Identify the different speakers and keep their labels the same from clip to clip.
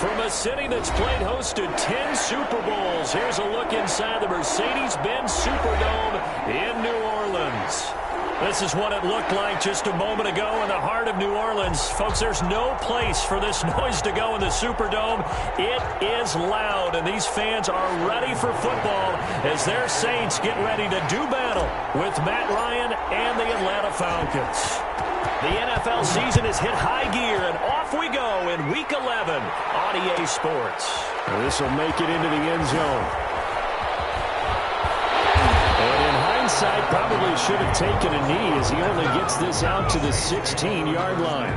Speaker 1: From a city that's played host to 10 Super Bowls, here's a look inside the Mercedes-Benz Superdome in New Orleans. This is what it looked like just a moment ago in the heart of New Orleans. Folks, there's no place for this noise to go in the Superdome. It is loud, and these fans are ready for football as their Saints get ready to do battle with Matt Ryan and the Atlanta Falcons. The NFL season has hit high gear, and off we go in Week 11 on EA Sports.
Speaker 2: This will make it into the end zone. And in hindsight, probably should have taken a knee as he only gets this out to the 16-yard line.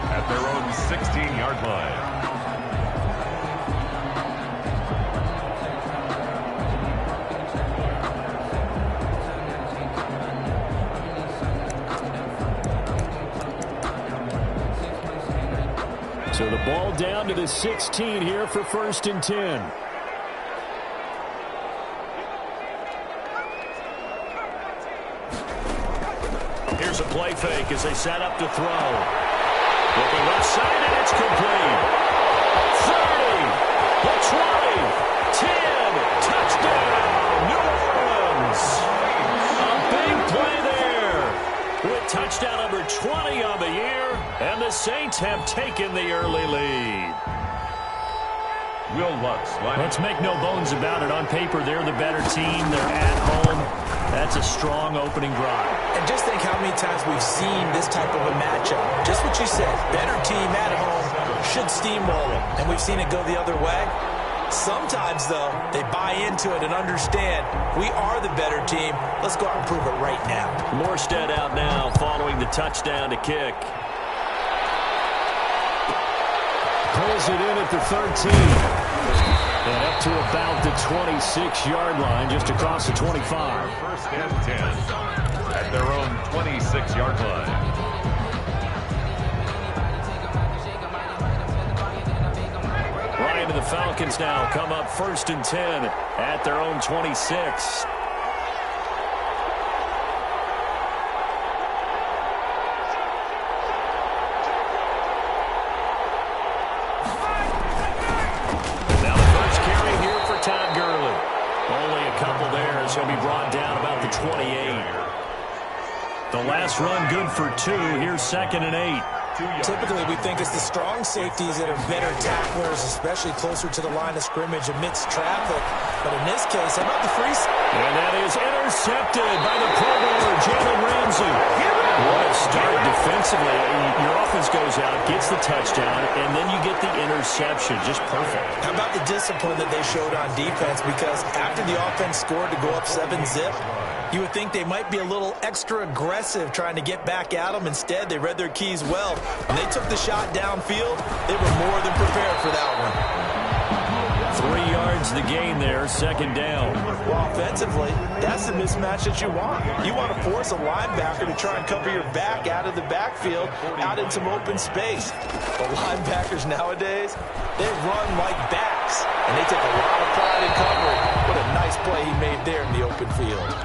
Speaker 3: At their own 16-yard line.
Speaker 2: So the ball down to the 16 here for 1st and 10.
Speaker 1: Here's a play fake as they set up to throw. Looking left side, and it's complete. 30, the 20, 10, touchdown, New Orleans. A big play there with touchdown number 20 on the year, and the Saints have taken the early lead. Let's make no bones about it. On paper, they're the better team. They're at home. That's a strong opening drive.
Speaker 4: And just think how many times we've seen this type of a matchup. Just what you said, better team at home should steamroll them. And we've seen it go the other way. Sometimes, though, they buy into it and understand we are the better team. Let's go out and prove it right now.
Speaker 1: Morstead out now following the touchdown to kick.
Speaker 2: Pulls it in at the 13. And up to about the 26-yard line, just across the 25.
Speaker 3: 1st and 10 at their own 26-yard line.
Speaker 1: Ryan and the Falcons now come up 1st and 10 at their own 26. He'll be brought down about the 28. The last run good for 2. Here's 2nd and 8.
Speaker 4: Typically, we think it's the strong safeties that are better tacklers, especially closer to the line of scrimmage amidst traffic. But in this case, how about the free?
Speaker 1: And that is intercepted by the Pro Bowler, Jalen Ramsey. What a start defensively. Your offense goes out, gets the touchdown, and then you get the interception. Just perfect.
Speaker 4: How about the discipline that they showed on defense? Because after the offense scored to go up 7-zip, you would think they might be a little extra aggressive trying to get back at them. Instead, they read their keys well. When they took the shot downfield, they were more than prepared for that
Speaker 1: one. 3 yards the gain there, 2nd down.
Speaker 4: Well, offensively, that's the mismatch that you want. You want to force a linebacker to try and cover your back out of the backfield, out in some open space. The linebackers nowadays, they run like backs, and they take a lot of pride in covering. What a nice play he made there in the open field.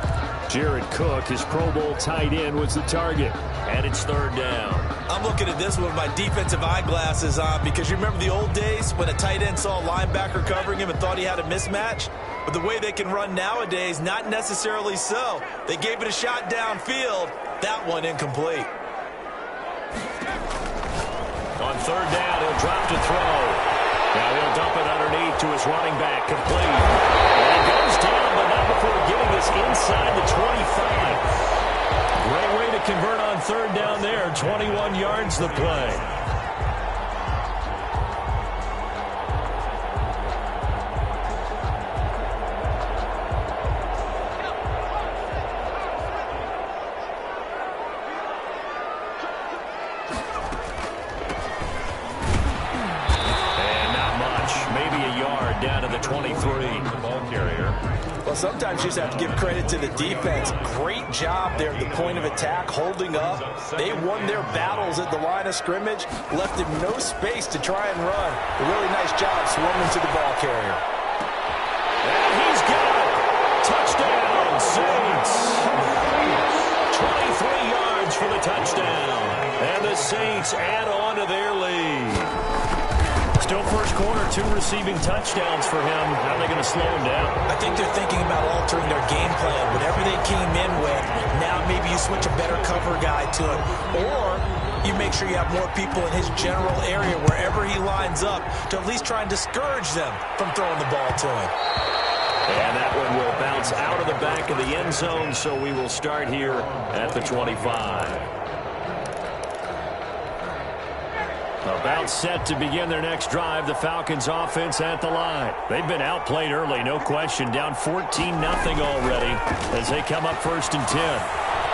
Speaker 2: Jared Cook, his Pro Bowl tight end, was the target.
Speaker 1: And it's 3rd down.
Speaker 4: I'm looking at this with my defensive eyeglasses on because you remember the old days when a tight end saw a linebacker covering him and thought he had a mismatch? But the way they can run nowadays, not necessarily so. They gave it a shot downfield. That one incomplete.
Speaker 1: On 3rd down, he'll drop to throw. Now he'll dump it underneath to his running back, complete. And he goes down, but not before getting this inside the 25. Great way to convert on 3rd down there. 21 yards the play. Down to the 23.
Speaker 3: The ball carrier.
Speaker 4: Well, sometimes you just have to give credit to the defense. Great job there at the point of attack, holding up. They won their battles at the line of scrimmage, left him no space to try and run. A really nice job swarming to the ball carrier.
Speaker 1: And he's got it. Touchdown, Saints. 23 yards for the touchdown. And the Saints add on to their lead. Still first quarter, 2 receiving touchdowns for him. How are they going to slow him down?
Speaker 4: I think they're thinking about altering their game plan. Whatever they came in with, now maybe you switch a better cover guy to it. Or you make sure you have more people in his general area wherever he lines up to at least try and discourage them from throwing the ball to him.
Speaker 1: And that one will bounce out of the back of the end zone, so we will start here at the 25. About set to begin their next drive, the Falcons offense at the line. They've been outplayed early, no question. Down 14-0 already as they come up 1st and 10.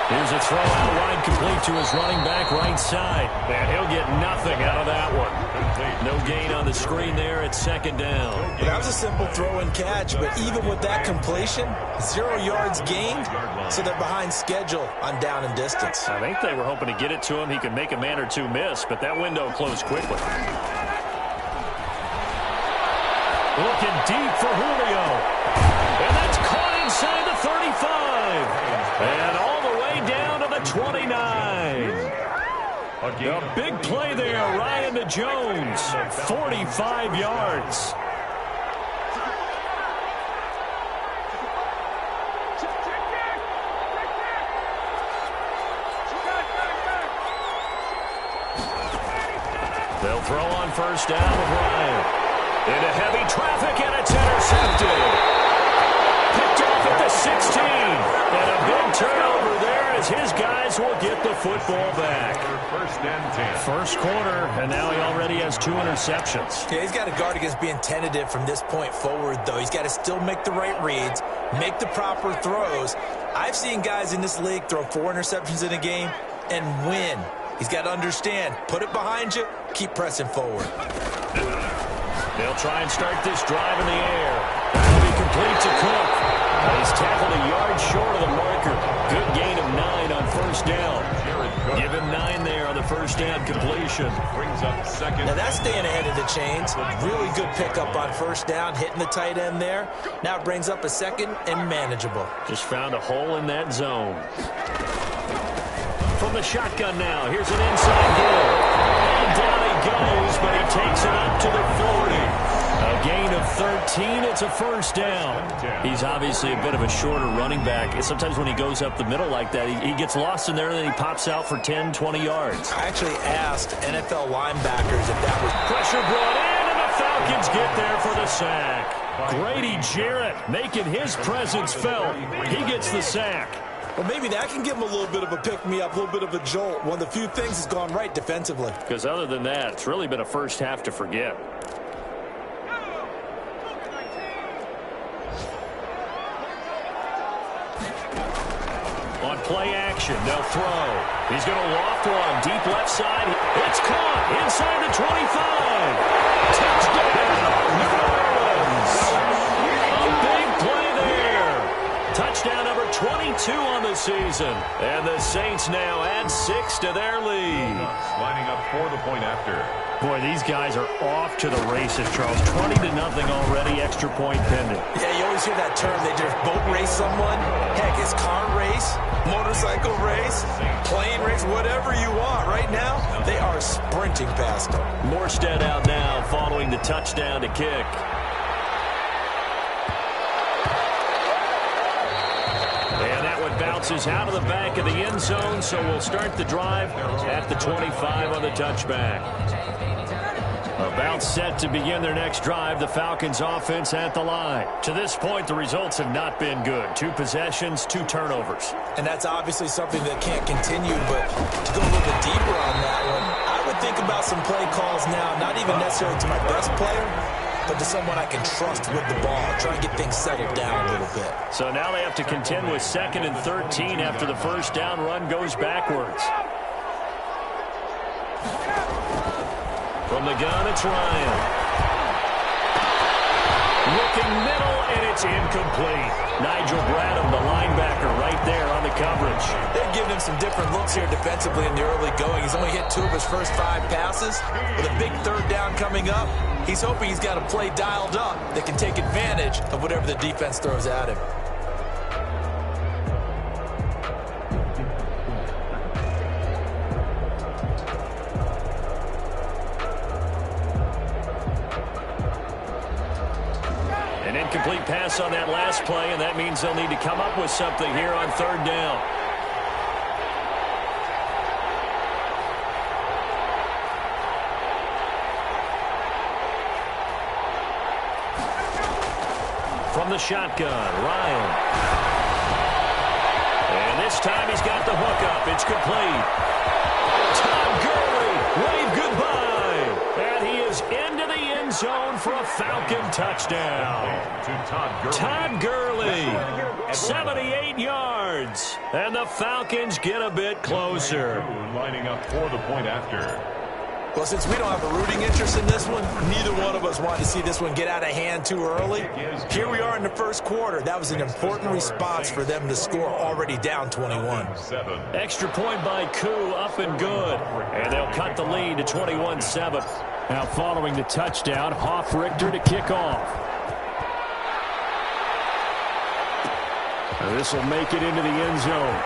Speaker 1: Here's a throw out wide, complete to his running back right side. And he'll get nothing out of that one. No gain on the screen there at 2nd down.
Speaker 4: Well, that was a simple throw and catch, but even with that completion, 0 yards gained, so they're behind schedule on down and distance.
Speaker 1: I think they were hoping to get it to him. He could make a man or two miss, but that window closed quickly. Looking deep for Julio. And that's caught inside the 35. And all the way down to the 29. A big play there, Ryan to Jones. 45 yards. They'll throw on 1st down with Ryan. Into heavy traffic, and it's intercepted. Picked off at the 16. And a big turnover there as his guys will get the football back.
Speaker 3: 1st and 10.
Speaker 1: First quarter, and now he already has 2 interceptions.
Speaker 4: Yeah, he's got to guard against being tentative from this point forward, though. He's got to still make the right reads, make the proper throws. I've seen guys in this league throw 4 interceptions in a game and win. He's got to understand, put it behind you, keep pressing forward.
Speaker 1: They'll try and start this drive in the air. That'll be complete to Cook. He's tackled a yard short of the marker. Good gain of 9 on 1st down. Give him 9 there on the 1st down completion.
Speaker 3: Brings up 2nd.
Speaker 4: Now that's staying ahead of the chains. Really good pickup on 1st down, hitting the tight end there. Now it brings up a 2nd and manageable.
Speaker 1: Just found a hole in that zone. From the shotgun now, here's an inside hit. And down he goes, but he takes it up to the 40. A gain of 13, it's a 1st down. He's obviously a bit of a shorter running back. Sometimes when he goes up the middle like that, he gets lost in there, and then he pops out for 10, 20 yards.
Speaker 4: I actually asked NFL linebackers if that was...
Speaker 1: Pressure brought in, and the Falcons get there for the sack. Grady Jarrett making his presence felt. He gets the sack.
Speaker 4: Well, maybe that can give him a little bit of a pick-me-up, a little bit of a jolt. One of the few things has gone right defensively.
Speaker 1: Because other than that, it's really been a first half to forget. On play action, they'll throw. He's going to loft one, deep left side. It's caught inside the 25. Touchdown, New Orleans. A big play there. Touchdown number 22 on the season. And the Saints now add 6 to their lead.
Speaker 3: Lining up for the point after.
Speaker 1: Boy, these guys are off to the races, Charles. 20-0 already, extra point pending.
Speaker 4: Yeah, you always hear that term. They just boat race someone. Heck, it's car race, motorcycle race, plane race, whatever you want. Right now, they are sprinting past them.
Speaker 1: Morstead out now following the touchdown to kick. And that one bounces out of the back of the end zone, so we'll start the drive at the 25 on the touchback. About set to begin their next drive, the Falcons offense at the line. To this point, the results have not been good. 2 possessions, 2 turnovers.
Speaker 4: And that's obviously something that can't continue, but to go a little bit deeper on that one, I would think about some play calls now, not even necessarily to my best player, but to someone I can trust with the ball. Try and get things settled down a little bit.
Speaker 1: So now they have to contend with 2nd and 13 after the first down run goes backwards. From the gun, it's Ryan. Looking middle, and it's incomplete. Nigel Bradham, the linebacker, right there on the coverage.
Speaker 4: They're giving him some different looks here defensively in the early going. He's only hit 2 of his first 5 passes. With a big 3rd down coming up, he's hoping he's got a play dialed up that can take advantage of whatever the defense throws at him.
Speaker 1: An incomplete pass on that last play, and that means they'll need to come up with something here on third down. From the shotgun, Ryan. And this time he's got the hook up. It's complete. Todd Gurley, wave goodbye. And he is into the end zone for a Falcon touchdown. Todd Gurley, 78 yards. And the Falcons get a bit closer.
Speaker 3: Lining up for the point after.
Speaker 4: Well, since we don't have a rooting interest in this one, neither one of us wanted to see this one get out of hand too early. Here we are in the first quarter. That was an important response for them to score already down 21.
Speaker 1: Extra point by Koo, up and good. And they'll cut the lead to 21-7.
Speaker 2: Now following the touchdown, Richter to kick off. This will make it into the end zone.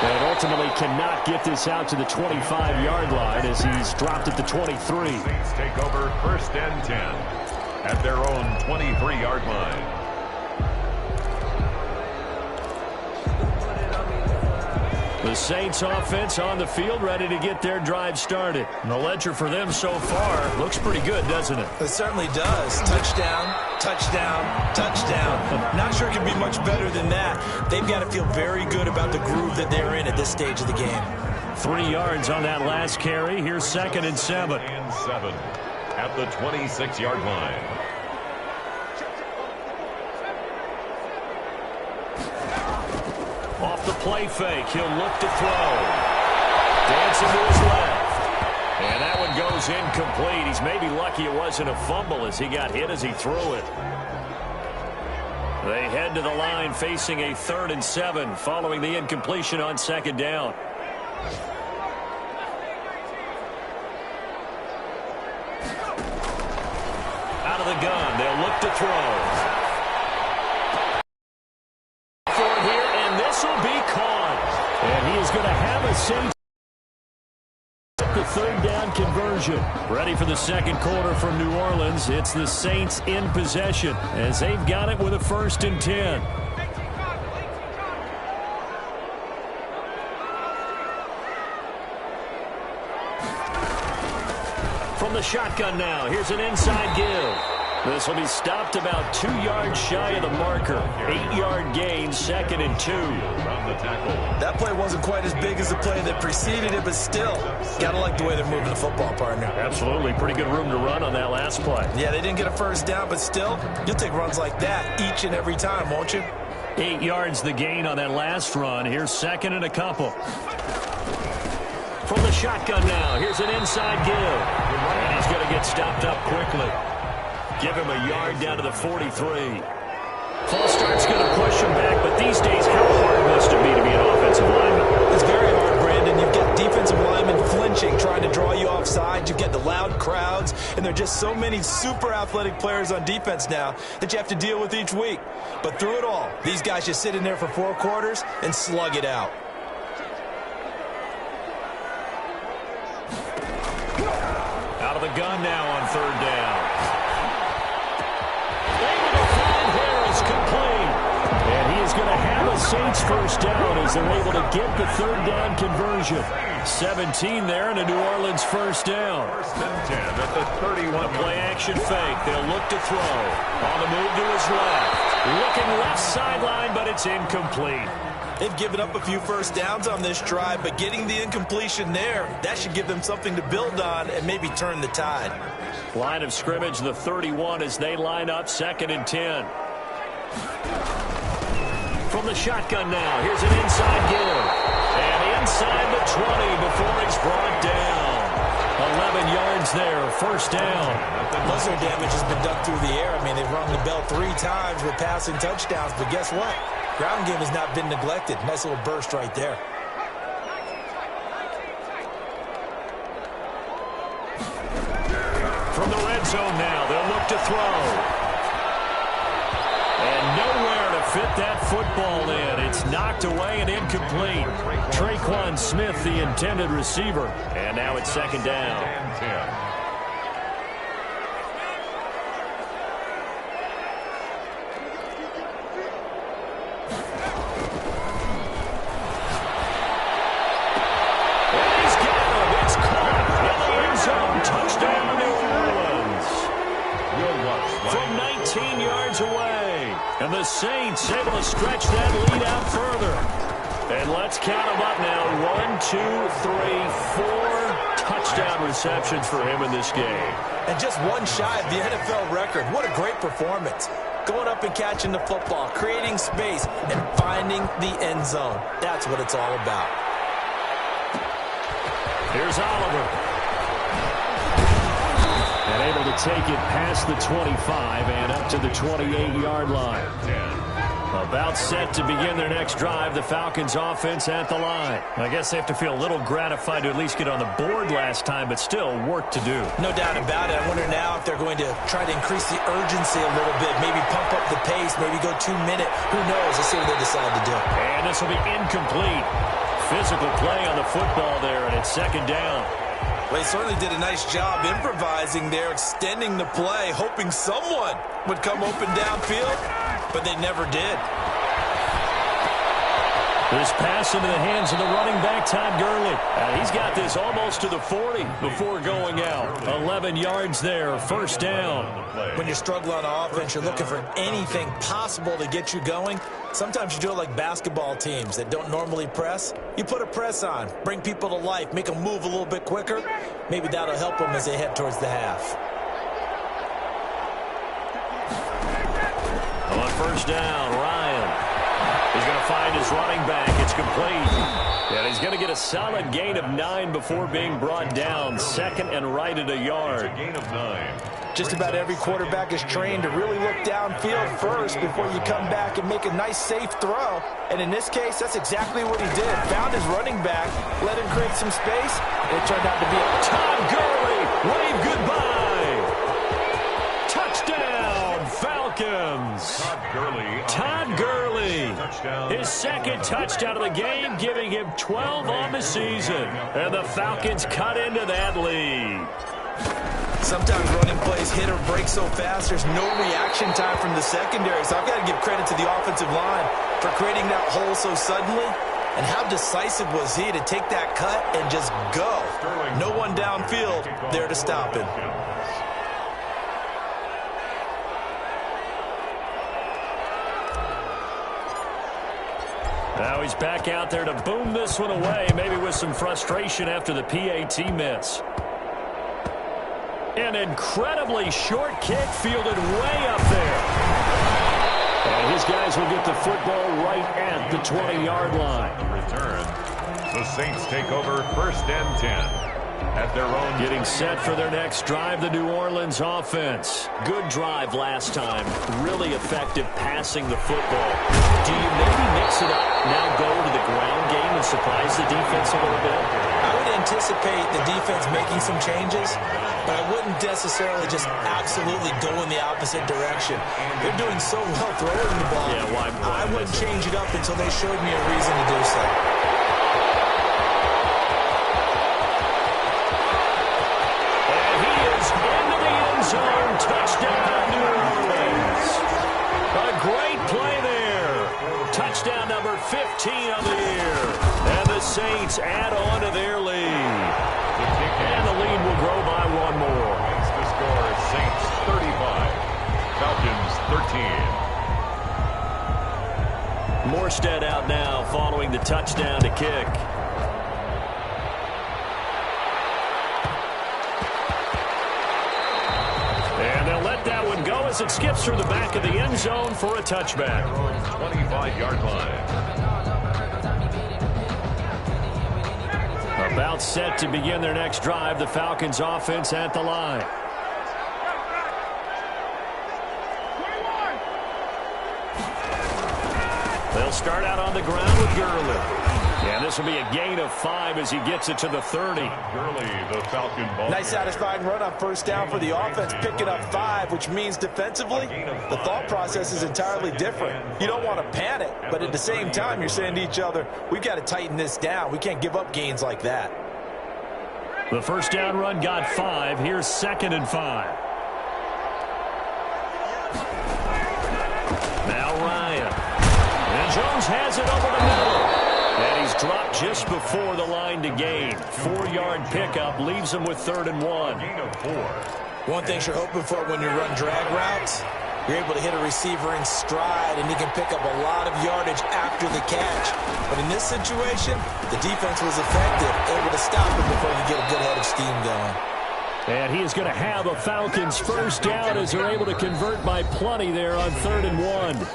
Speaker 2: And ultimately cannot get this out to the 25-yard line as he's dropped at the 23.
Speaker 3: Saints take over 1st and 10 at their own 23-yard line.
Speaker 1: The Saints offense on the field, ready to get their drive started. And the ledger for them so far looks pretty good, doesn't it?
Speaker 4: It certainly does. Touchdown, touchdown, touchdown. Not sure it can be much better than that. They've got to feel very good about the groove that they're in at this stage of the game.
Speaker 1: 3 yards on that last carry. Here's 2nd and 7.
Speaker 3: And 7 at the 26-yard line.
Speaker 1: Off the play fake, he'll look to throw. Dancing to his left. And that one goes incomplete. He's maybe lucky it wasn't a fumble as he got hit as he threw it. They head to the line facing a 3rd and 7 following the incompletion on 2nd down. Out of the gun, they'll look to throw.
Speaker 2: And he is going to have a Saints the 3rd down conversion.
Speaker 1: Ready for the 2nd quarter from New Orleans. It's the Saints in possession as they've got it with a 1st and 10. From the shotgun now, here's an inside give. This will be stopped about 2 yards shy of the marker. 8-yard gain, 2nd and 2.
Speaker 4: That play wasn't quite as big as the play that preceded it, but still, gotta like the way they're moving the football, partner.
Speaker 1: Absolutely. Pretty good room to run on that last play.
Speaker 4: Yeah, they didn't get a 1st down, but still, you'll take runs like that each and every time, won't you?
Speaker 1: 8 yards the gain on that last run. Here's 2nd and a couple. From the shotgun now, here's an inside give. And he's going to get stopped up quickly. Give him a yard down to the 43. False start's going to push him back, but these days, how hard must it be to be an offensive lineman?
Speaker 4: It's very hard, Brandon. You've got defensive linemen flinching, trying to draw you offside. You get the loud crowds, and there are just so many super athletic players on defense now that you have to deal with each week. But through it all, these guys just sit in there for 4 quarters and slug it out.
Speaker 1: Out of the gun now on 3rd down. Able to find Harris, complete.
Speaker 2: And he is going to have a Saints 1st down as they're able to get the 3rd down conversion.
Speaker 1: 17 there and a New Orleans 1st down.
Speaker 3: 1st and 10 at the 31.
Speaker 1: Play action fake. They'll look to throw. On the move to his left. Looking left sideline, but it's incomplete.
Speaker 4: They've given up a few 1st downs on this drive, but getting the incompletion there, that should give them something to build on and maybe turn the tide.
Speaker 1: Line of scrimmage, the 31 as they line up, 2nd and 10. From the shotgun now, here's an inside give. And inside the 20 before he's brought down. 11 yards there, 1st down.
Speaker 4: Most of their damage has been done through the air. I mean, they've rung the bell 3 times with passing touchdowns, but guess what? Ground game has not been neglected. Nice little burst right there.
Speaker 1: From the red zone now, they'll look to throw. And nowhere to fit that football in. It's knocked away and incomplete. Traquan Smith, the intended receiver. And now it's 2nd down. from 19 yards away. And the Saints able to stretch that lead out further. And let's count them up now. 1, 2, 3, 4 touchdown receptions for him in this game.
Speaker 4: And just one shy of the NFL record. What a great performance. Going up and catching the football, creating space, and finding the end zone. That's what it's all about.
Speaker 1: Here's Oliver.
Speaker 2: And able to take it past the 25 and up to the 28-yard line.
Speaker 1: About set to begin their next drive, the Falcons offense at the line. I guess they have to feel a little gratified to at least get on the board last time, but still work to do.
Speaker 4: No doubt about it. I wonder now if they're going to try to increase the urgency a little bit, maybe pump up the pace, maybe go 2-minute. Who knows? Let's see what they decide to do.
Speaker 1: And this will be incomplete. Physical play on the football there, and it's second down.
Speaker 4: Well, he certainly did a nice job improvising there, extending the play, hoping someone would come open downfield, but they never did.
Speaker 1: This pass into the hands of the running back, Todd Gurley. He's got this almost to the 40 before going out. 11 yards there, first down.
Speaker 4: When you're struggling on offense, you're looking for anything possible to get you going. Sometimes you do it like basketball teams that don't normally press. You put a press on, bring people to life, make them move a little bit quicker. Maybe that'll help them as they head towards the half.
Speaker 1: On first down, Ryan. He's going to find his running back. It's complete. And he's going to get a solid gain of 9 before being brought down. Second and right at a yard.
Speaker 3: It's a gain of 9.
Speaker 4: Just about every quarterback is trained to really look downfield first before you come back and make a nice, safe throw. And in this case, that's exactly what he did. Found his running back, let him create some space. It turned out to be a
Speaker 1: Todd Gurley. Wave goodbye. Touchdown, Falcons. Todd Gurley. His second touchdown of the game, giving him 12 on the season. And the Falcons cut into that lead.
Speaker 4: Sometimes running plays hit or break so fast, there's no reaction time from the secondary. So I've got to give credit to the offensive line for creating that hole so suddenly. And how decisive was he to take that cut and just go? No one downfield there to stop him.
Speaker 1: Now he's back out there to boom this one away, maybe with some frustration after the PAT miss. An incredibly short kick fielded way up there.
Speaker 2: And his guys will get the football right at the 20-yard line.
Speaker 3: Return. The Saints take over first and 10. At their own.
Speaker 1: Getting set for their next drive, the New Orleans offense. Good drive last time. Really effective passing the football. Do you maybe mix it up, now go to the ground game and surprise the defense a little bit?
Speaker 4: I would anticipate the defense making some changes, but I wouldn't necessarily just absolutely go in the opposite direction. They're doing so well throwing the ball.
Speaker 1: Yeah, why
Speaker 4: I wouldn't change it up until they showed me a reason to do so.
Speaker 1: Zone touchdown, New Orleans. A great play there. Touchdown number 15 on the year. And the Saints add on to their lead. And the lead will grow by one more.
Speaker 3: The score is Saints 35, Falcons 13.
Speaker 1: Morstead out now following the touchdown to kick. And they'll let that one go as it skips through the back of the end zone for a touchback.
Speaker 3: 25-yard line.
Speaker 1: About set to begin their next drive, the Falcons offense at the line. They'll start out on the ground with Gurley. And this will be a gain of 5 as he gets it to the 30.
Speaker 3: Gurley, the Falcon ball.
Speaker 4: Nice satisfying run on first down for the offense, picking up 5, which means defensively, the thought process is entirely different. You don't want to panic, but at the same time, you're saying to each other, we've got to tighten this down. We can't give up gains like that.
Speaker 1: The first down run got 5. Here's 2nd and 5. Now Ryan. And Jones has it over the middle. And he's dropped just before the line to gain. 4-yard pickup leaves him with 3rd and 1.
Speaker 3: Gain of 4.
Speaker 4: One thing you're hoping for when you run drag routes, you're able to hit a receiver in stride, and he can pick up a lot of yardage after the catch. But in this situation, the defense was effective, able to stop him before he get a good head of steam going.
Speaker 1: And he is going to have a Falcons first down as they're able to convert by plenty there on 3rd and 1.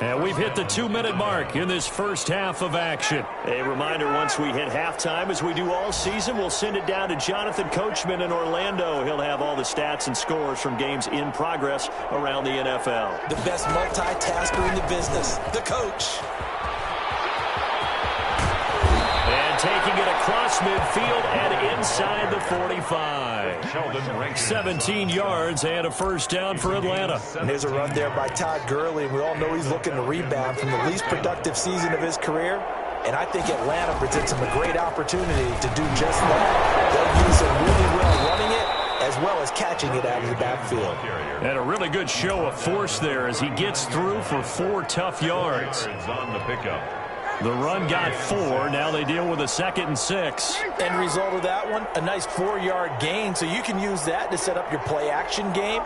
Speaker 1: And we've hit the 2-minute mark in this first half of action. A reminder, once we hit halftime, as we do all season, we'll send it down to Jonathan Coachman in Orlando. He'll have all the stats and scores from games in progress around the NFL.
Speaker 4: The best multitasker in the business, the coach.
Speaker 1: And taking it across midfield and inside the 45. 17 yards and a first down for Atlanta.
Speaker 4: And there's a run there by Todd Gurley, and we all know he's looking to rebound from the least productive season of his career. And I think Atlanta presents him a great opportunity to do just that. They'll use him really well running it as well as catching it out of the backfield.
Speaker 1: And a really good show of force there as he gets through for 4 tough yards.
Speaker 3: On the pickup.
Speaker 1: The run got 4. Now they deal with a 2nd and 6.
Speaker 4: End result of that one, a nice 4-yard gain. So you can use that to set up your play-action game,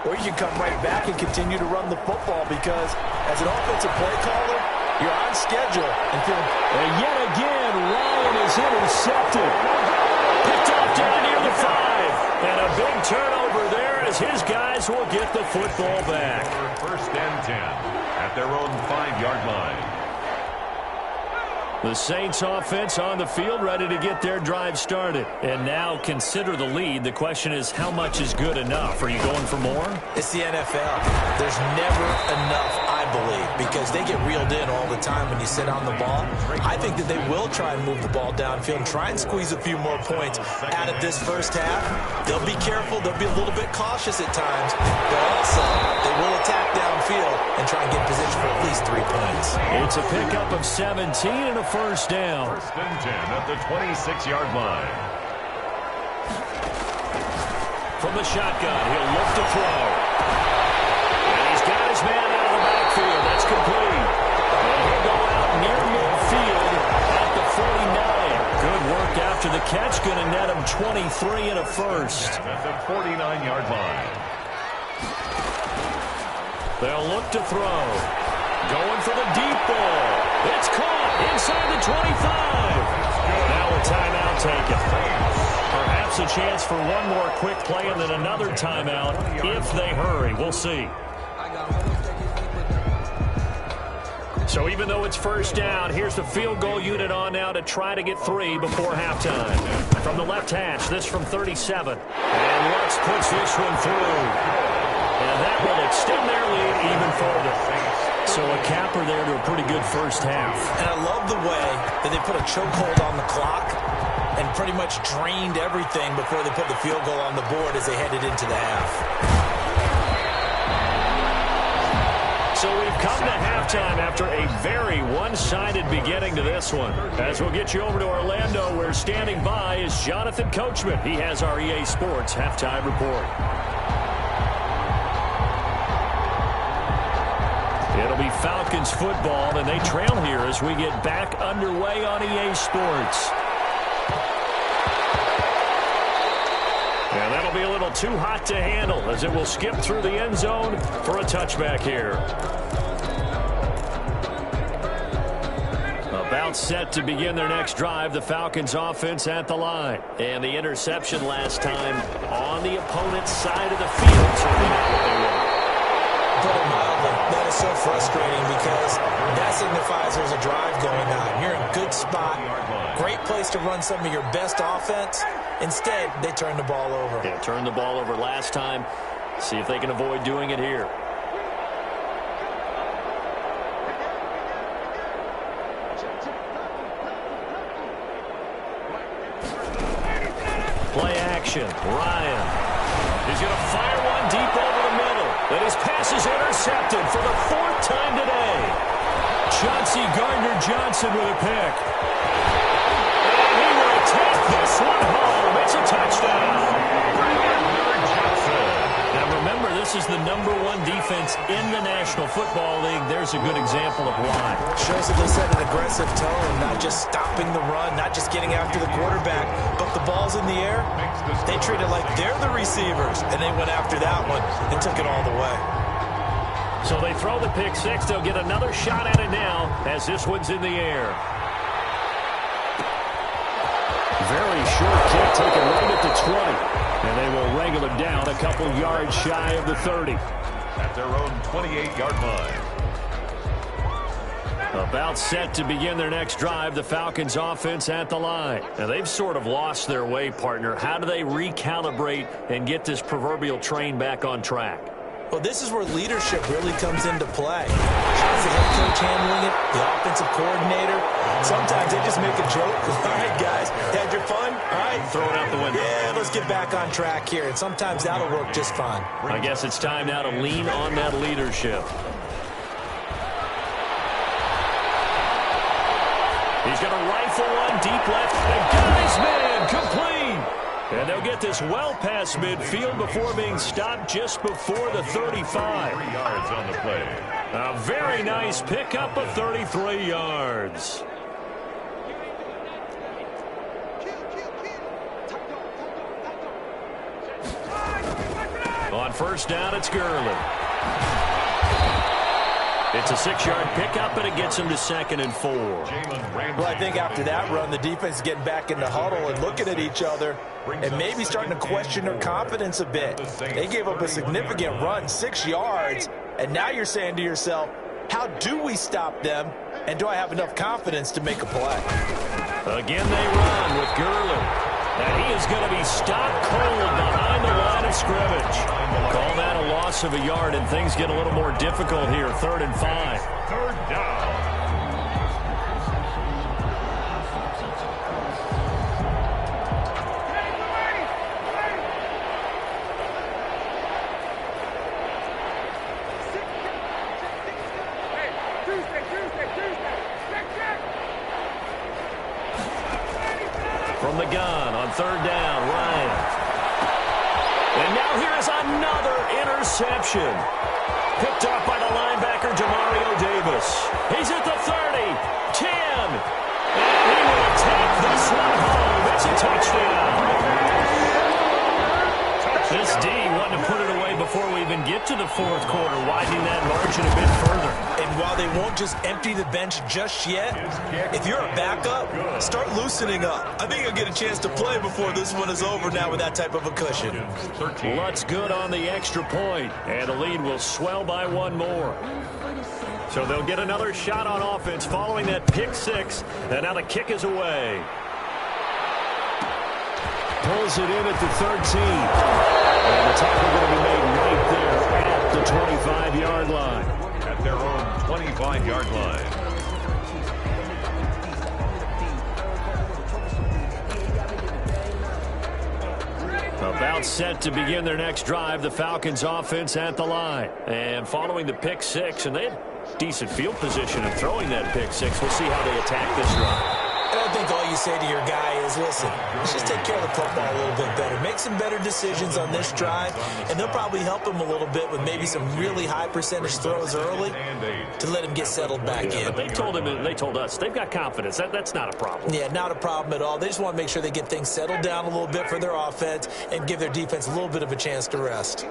Speaker 4: or you can come right back and continue to run the football because as an offensive play caller, you're on schedule.
Speaker 1: And yet again, Ryan is intercepted. Picked off down near the 5. And a big turnover there as his guys will get the football back.
Speaker 3: First and 10 at their own 5-yard line.
Speaker 1: The Saints offense on the field, ready to get their drive started. And now consider the lead. The question is, how much is good enough? Are you going for more?
Speaker 4: It's the NFL. There's never enough, I believe, because they get reeled in all the time when you sit on the ball. I think that they will try and move the ball downfield and try and squeeze a few more points out of this first half. They'll be careful. They'll be a little bit cautious at times, but also they will attack downfield and try and get in position for at least 3 points.
Speaker 1: It's a pickup of 17 and a first down.
Speaker 3: First and 10 at the 26-yard line.
Speaker 1: From the shotgun, he'll look to throw. And he's got his man out of the backfield. That's complete. And he'll go out near midfield at the 49. Good work after the catch. Going to net him 23 and a first.
Speaker 3: At the 49-yard line.
Speaker 1: They'll look to throw. Going for the deep ball. It's caught inside the 25. Now a timeout taken. Perhaps a chance for one more quick play and then another timeout if they hurry. We'll see. So even though it's first down, here's the field goal unit on now to try to get 3 before halftime. From the left hash, this from 37. And Lutz puts this one through. And that will extend their lead even further. So a capper there to a pretty good first half.
Speaker 4: And I love the way that they put a chokehold on the clock and pretty much drained everything before they put the field goal on the board as they headed into the half.
Speaker 1: So we've come to halftime after a very one-sided beginning to this one. As we'll get you over to Orlando, where standing by is Jonathan Coachman. He has our EA Sports halftime report. It'll be Falcons football, and they trail here as we get back underway on EA Sports. And that'll be a little too hot to handle as it will skip through the end zone for a touchback here. About set to begin their next drive, the Falcons offense at the line. And the interception last time on the opponent's side of the field. Certainly not what they want.
Speaker 4: Put it mildly, that is so frustrating because that signifies there's a drive going on. You're in a good spot, great place to run some of your best offense. Instead, they turn the ball over.
Speaker 1: Yeah, turned the ball over last time. See if they can avoid doing it here. Play action. Ryan. He's going to fire one deep over the middle. And his pass is intercepted for the 4th time today. Chauncey Gardner-Johnson with a pick. And he will take this one home. It's a touchdown. Now remember, this is the #1 defense in the National Football League. There's a good example of why.
Speaker 4: Shows that they set an aggressive tone, not just stopping the run, not just getting after the quarterback, but the ball's in the air. They treat it like they're the receivers, and they went after that one and took it all the way.
Speaker 1: So they throw the pick six. They'll get another shot at it now as this one's in the air.
Speaker 2: Very short kick taken right at the 20. And they will wrangle him down a couple yards shy of the 30.
Speaker 3: At their own 28-yard line.
Speaker 1: About set to begin their next drive, the Falcons offense at the line. Now, they've sort of lost their way, partner. How do they recalibrate and get this proverbial train back on track?
Speaker 4: Well, this is where leadership really comes into play. How's the head coach handling it? The offensive coordinator? Sometimes they just make a joke. All right, guys, had your fun? All right.
Speaker 1: Throw it out the window.
Speaker 4: Yeah, let's get back on track here. And sometimes that'll work just fine.
Speaker 1: I guess it's time now to lean on that leadership. He's going to rifle one deep left. And guy's man complete. And they'll get this well past midfield before being stopped just before the 35.
Speaker 3: 3 yards on the play.
Speaker 1: A very nice pickup of 33 yards. On first down, it's Gurley. It's a 6-yard pickup, and it gets him to 2nd and 4.
Speaker 4: Well, I think after that run, the defense is getting back in the huddle and looking at each other and maybe starting to question their confidence a bit. They gave up a significant run, 6 yards, and now you're saying to yourself, how do we stop them, and do I have enough confidence to make a play?
Speaker 1: Again, they run with Gurley. And he is going to be stopped cold behind the line of scrimmage. Call that a loss of a yard, and things get a little more difficult here. 3rd and 5.
Speaker 3: 3rd down.
Speaker 1: From the gun on 3rd down, Ryan. And now here is another interception. Picked up by the linebacker, Demario Davis. He's at the 30, 10. And he will attack this one home. It's a touchdown. This D wanted to put it away before we even get to the 4th quarter, widening that margin a bit further.
Speaker 4: And while they won't just empty the bench just yet, if you're a backup, start loosening up. I think you'll get a chance to play before this one is over now with that type of a cushion.
Speaker 1: Lutz good on the extra point, and the lead will swell by 1 more. So they'll get another shot on offense following that pick 6, and now the kick is away.
Speaker 2: Pulls it in at the 13. And the tackle going to be made right there at the 25-yard line.
Speaker 3: At their own 25-yard line.
Speaker 1: About set to begin their next drive, the Falcons offense at the line. And following the pick 6, and they had decent field position in throwing that pick 6. We'll see how they attack this drive.
Speaker 4: I think all you say to your guy is, listen, let's just take care of the football a little bit better. Make some better decisions on this drive, and they'll probably help him a little bit with maybe some really high percentage throws early to let him get settled back in.
Speaker 1: But they told us they've got confidence. That's not a problem.
Speaker 4: Yeah, not a problem at all. They just want to make sure they get things settled down a little bit for their offense and give their defense a little bit of a chance to rest.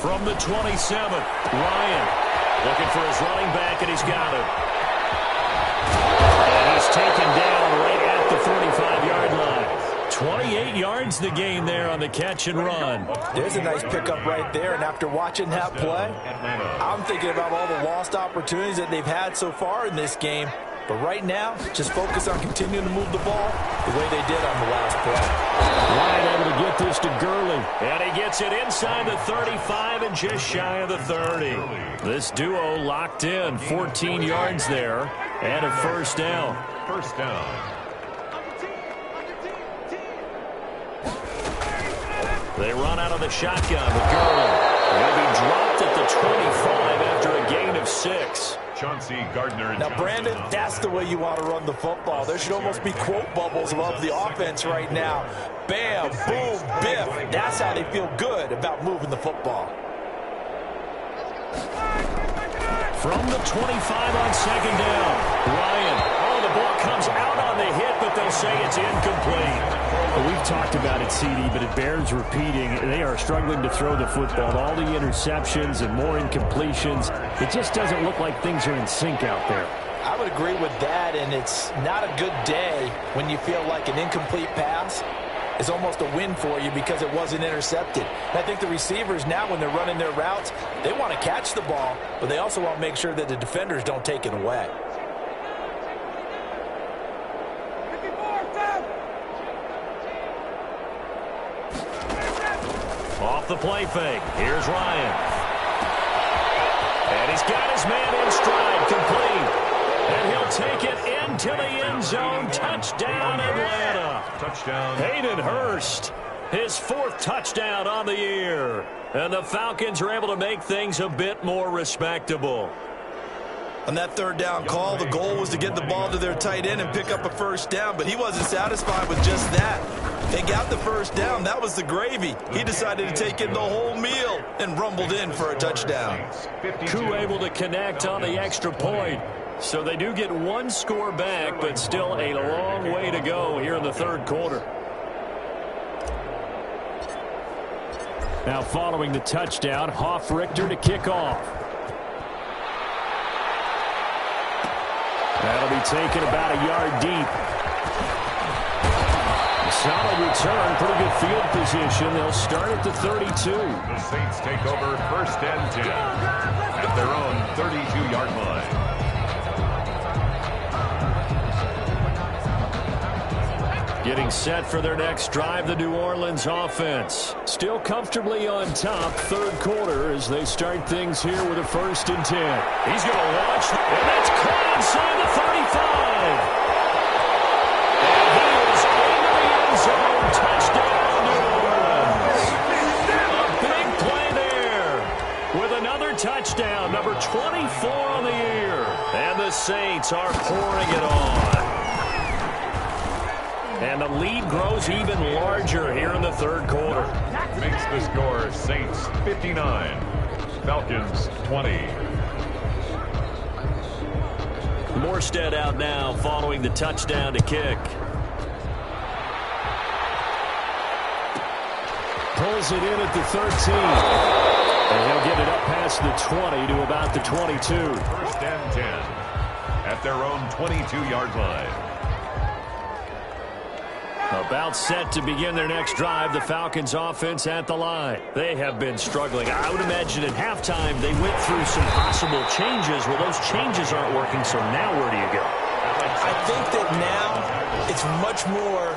Speaker 1: From the 27, Ryan looking for his running back, and he's got it. And he's taken down right at the 45-yard line. 28 yards the game there on the catch and run.
Speaker 4: There's a nice pickup right there, and after watching that play, I'm thinking about all the lost opportunities that they've had so far in this game. But right now, just focus on continuing to move the ball the way they did on the last play.
Speaker 2: Ryan able to get this to Gurley.
Speaker 1: And he gets it inside the 35 and just shy of the 30. This duo locked in, 14 yards there, and a 1st down.
Speaker 3: 1st down.
Speaker 1: They run out of the shotgun with Gurley. He'll be dropped at the 25 after a gain of 6.
Speaker 4: Now, Brandon, that's the way you want to run the football. There should almost be quote bubbles above the offense right now. Bam, boom, biff. That's how they feel good about moving the football.
Speaker 2: From the 25 on second down, Ryan.
Speaker 1: Oh, the ball comes out on the hit, but they'll say it's incomplete.
Speaker 2: Well, we've talked about it, CD, but it bears repeating. They are struggling to throw the football. All the interceptions and more incompletions. It just doesn't look like things are in sync out there.
Speaker 4: I would agree with that, and it's not a good day when you feel like an incomplete pass is almost a win for you because it wasn't intercepted. And I think the receivers now, when they're running their routes, they want to catch the ball, but they also want to make sure that the defenders don't take it away.
Speaker 1: Off the play fake. Here's Ryan. And he's got his man in stride, complete. And he'll take it into the end zone. Touchdown, Atlanta.
Speaker 3: Touchdown.
Speaker 1: Hayden Hurst, his 4th touchdown on the year. And the Falcons are able to make things a bit more respectable.
Speaker 4: On that 3rd down call, the goal was to get the ball to their tight end and pick up a 1st down, but he wasn't satisfied with just that. They got the 1st down. That was the gravy. He decided to take in the whole meal and rumbled in for a touchdown.
Speaker 1: Yooo able to connect on the extra point. So they do get 1 score back, but still a long way to go here in the 3rd quarter.
Speaker 2: Now following the touchdown, Hoff-Richter to kick off. That'll be taken about a yard deep. Solid return, pretty good field position. They'll start at the 32.
Speaker 3: The Saints take over 1st and 10 at their own 32-yard line.
Speaker 1: Getting set for their next drive, the New Orleans offense. Still comfortably on top, 3rd quarter as they start things here with a 1st and 10. He's going to launch, and that's caught inside the 35. And he is into the end zone. Touchdown, New Orleans. A big play there with another touchdown, number 24 on the year. And the Saints are pouring it on. And the lead grows even larger here in the 3rd quarter.
Speaker 3: Makes the score Saints 59, Falcons 20.
Speaker 1: Morstead out now following the touchdown to kick.
Speaker 2: Pulls it in at the 13. And he'll get it up past the 20 to about the 22.
Speaker 3: 1st and 10 at their own 22-yard line.
Speaker 1: About set to begin their next drive, the Falcons offense at the line. They have been struggling. I would imagine at halftime they went through some possible changes. Well, those changes aren't working, so now where do you go?
Speaker 4: I think that now it's much more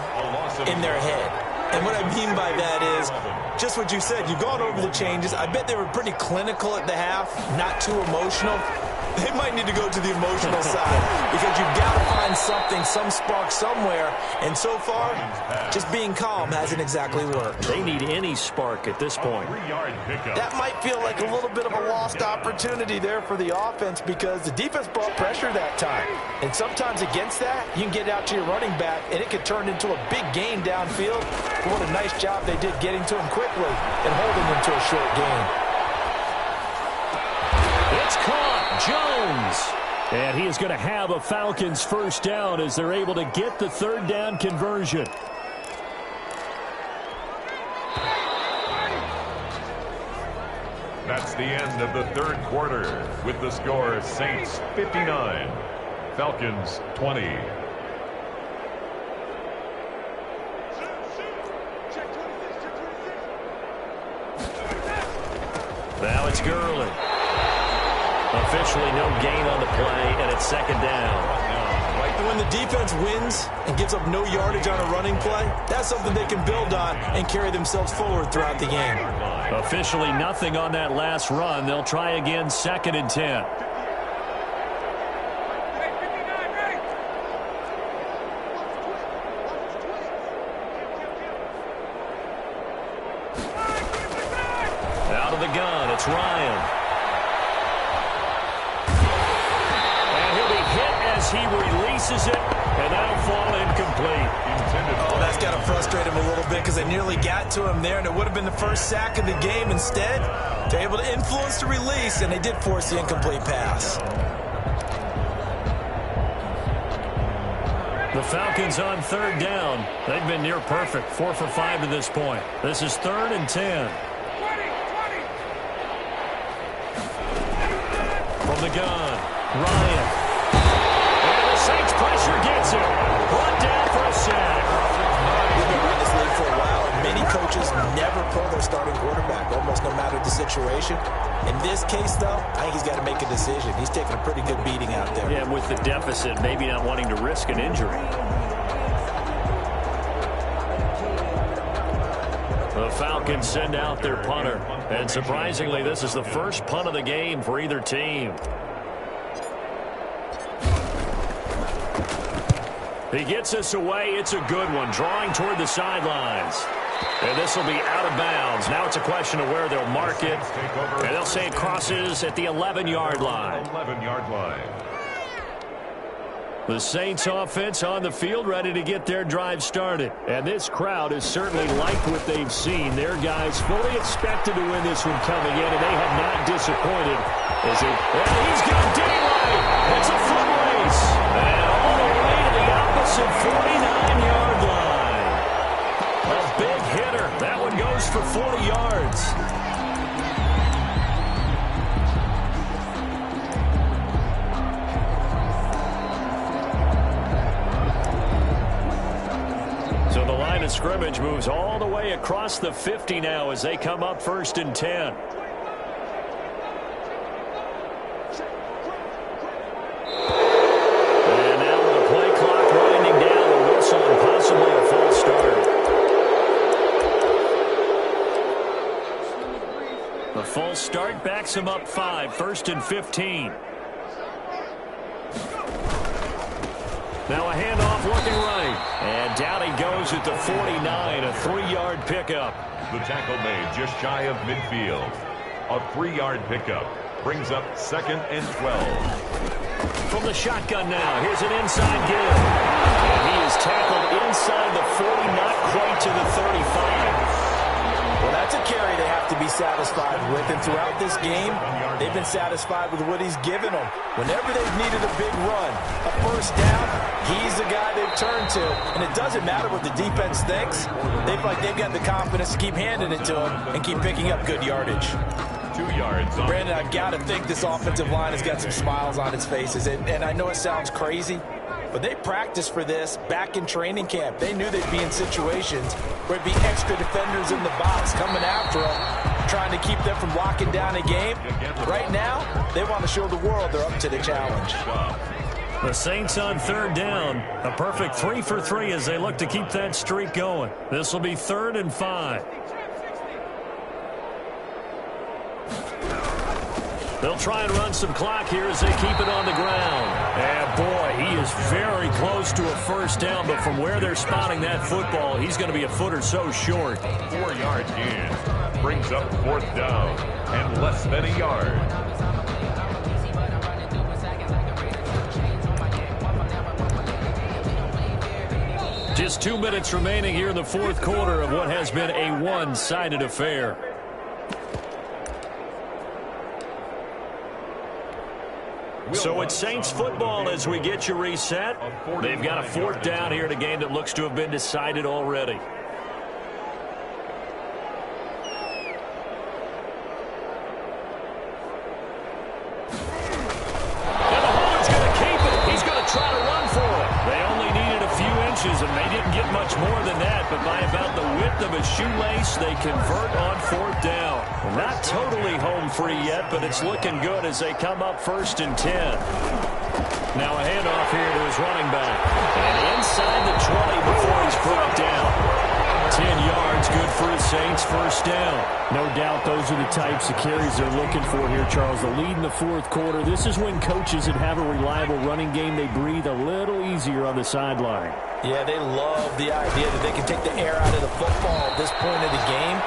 Speaker 4: in their head. And what I mean by that is just what you said. You've gone over the changes. I bet they were pretty clinical at the half, not too emotional. They might need to go to the emotional side because you've got to find something, some spark somewhere. And so far, just being calm hasn't exactly worked.
Speaker 1: They need any spark at this point.
Speaker 4: That might feel like a little bit of a lost opportunity there for the offense because the defense brought pressure that time. And sometimes against that, you can get out to your running back, and it could turn into a big gain downfield. But what a nice job they did getting to him quickly and holding him to a short gain.
Speaker 1: It's caught. Jones.
Speaker 2: And he is going to have a Falcons 1st down as they're able to get the 3rd down conversion.
Speaker 3: That's the end of the 3rd quarter with the score Saints 59, Falcons 20.
Speaker 1: Now it's Gurley. Officially no gain on the play, and it's 2nd down.
Speaker 4: And when the defense wins and gives up no yardage on a running play, that's something they can build on and carry themselves forward throughout the game.
Speaker 1: Officially nothing on that last run. They'll try again, 2nd and 10. Out of the gun, it's Ryan. misses it, and that'll fall incomplete.
Speaker 4: Oh, that's got to frustrate him a little bit because they nearly got to him there, and it would have been the first sack of the game. Instead, they're able to influence the release, and they did force the incomplete pass.
Speaker 1: The Falcons on third down. They've been near perfect, 4 for 5 to this point. This is 3rd and 10. From the gun, Ryan. And the Saints pressure gets him. Brought down for a sack.
Speaker 4: We've been in this league for a while, and many coaches never pull their starting quarterback, almost no matter the situation. In this case, though, I think he's got to make a decision. He's taking a pretty good beating out there.
Speaker 1: Yeah, with the deficit, maybe not wanting to risk an injury. The Falcons send out their punter. And surprisingly, this is the first punt of the game for either team. He gets us away. It's a good one, drawing toward the sidelines. And this will be out of bounds. Now it's a question of where they'll mark it. And they'll say it crosses at the 11-yard line.
Speaker 3: 11-yard line.
Speaker 1: The Saints offense on the field, ready to get their drive started. And this crowd has certainly liked what they've seen. Their guys fully expected to win this one coming in, and they have not disappointed. And he's got daylight. It's a foot race. And all the way to the opposite 49-yard line. A big hitter. That one goes for 40 yards. So the line of scrimmage moves all the way across the 50 now as they come up 1st and 10. And now with the play clock winding down, a whistle and possibly a false start. The false start backs him up 5, 1st and 15. Now a handoff looking right. And down he goes at the 49, a 3-yard pickup.
Speaker 3: The tackle made just shy of midfield. A 3-yard pickup brings up 2nd and 12.
Speaker 1: From the shotgun now, here's an inside give. And he is tackled inside the 40, not quite to the 35.
Speaker 4: Well, that's a carry they have to be satisfied with, and throughout this game, they've been satisfied with what he's given them. Whenever they've needed a big run, a first down, he's the guy they've turned to. And it doesn't matter what the defense thinks. They feel like they've got the confidence to keep handing it to him and keep picking up good yardage.
Speaker 3: 2 yards.
Speaker 4: Brandon, I've got to think this offensive line has got some smiles on its faces. And I know it sounds crazy, but they practiced for this back in training camp. They knew they'd be in situations where it'd be extra defenders in the box coming after them, trying to keep them from locking down a game. Right now, they want to show the world they're up to the challenge.
Speaker 1: The Saints on 3rd down. A perfect 3 for 3 as they look to keep that streak going. This will be 3rd and 5. They'll try and run some clock here as they keep it on the ground. And boy, he is very close to a first down, but from where they're spotting that football, he's going to be a foot or so short.
Speaker 3: 4-yard gain brings up 4th down and less than a yard.
Speaker 1: Just 2 minutes remaining here in the 4th quarter of what has been a one-sided affair. So it's Saints football as we get you reset. They've got a 4th down here in a game that looks to have been decided already. And the Hornets going to keep it. He's going to try to run for it. They only needed a few inches, and they didn't get much more than that. But by about the width of a shoelace, they convert on 4th down. Not totally home free yet, but it's looking good as they come up 1st and 10. Now a handoff here to his running back. And inside the 20 before he's brought down. 10 yards, good for the Saints, first down.
Speaker 2: No doubt those are the types of carries they're looking for here, Charles. The lead in the 4th quarter. This is when coaches that have a reliable running game, they breathe a little easier on the sideline.
Speaker 4: Yeah, they love the idea that they can take the air out of the football at this point of the game.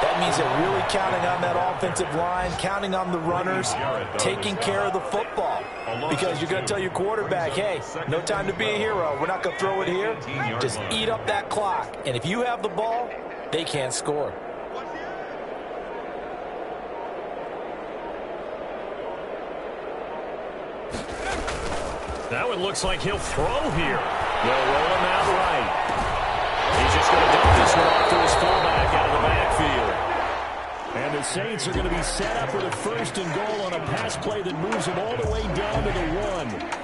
Speaker 4: That means they're really counting on that offensive line, counting on the runners, taking care of the football. Because you're going to tell your quarterback, hey, no time to be a hero. We're not going to throw it here. Just eat up that clock. And if you have the ball, they can't score.
Speaker 1: Now it looks like he'll throw here. They'll roll him out right. He's just going to dump this one off to his fullback out of the backfield.
Speaker 2: And the Saints are going to be set up with a 1st and goal on a pass play that moves them all the way down to the 1.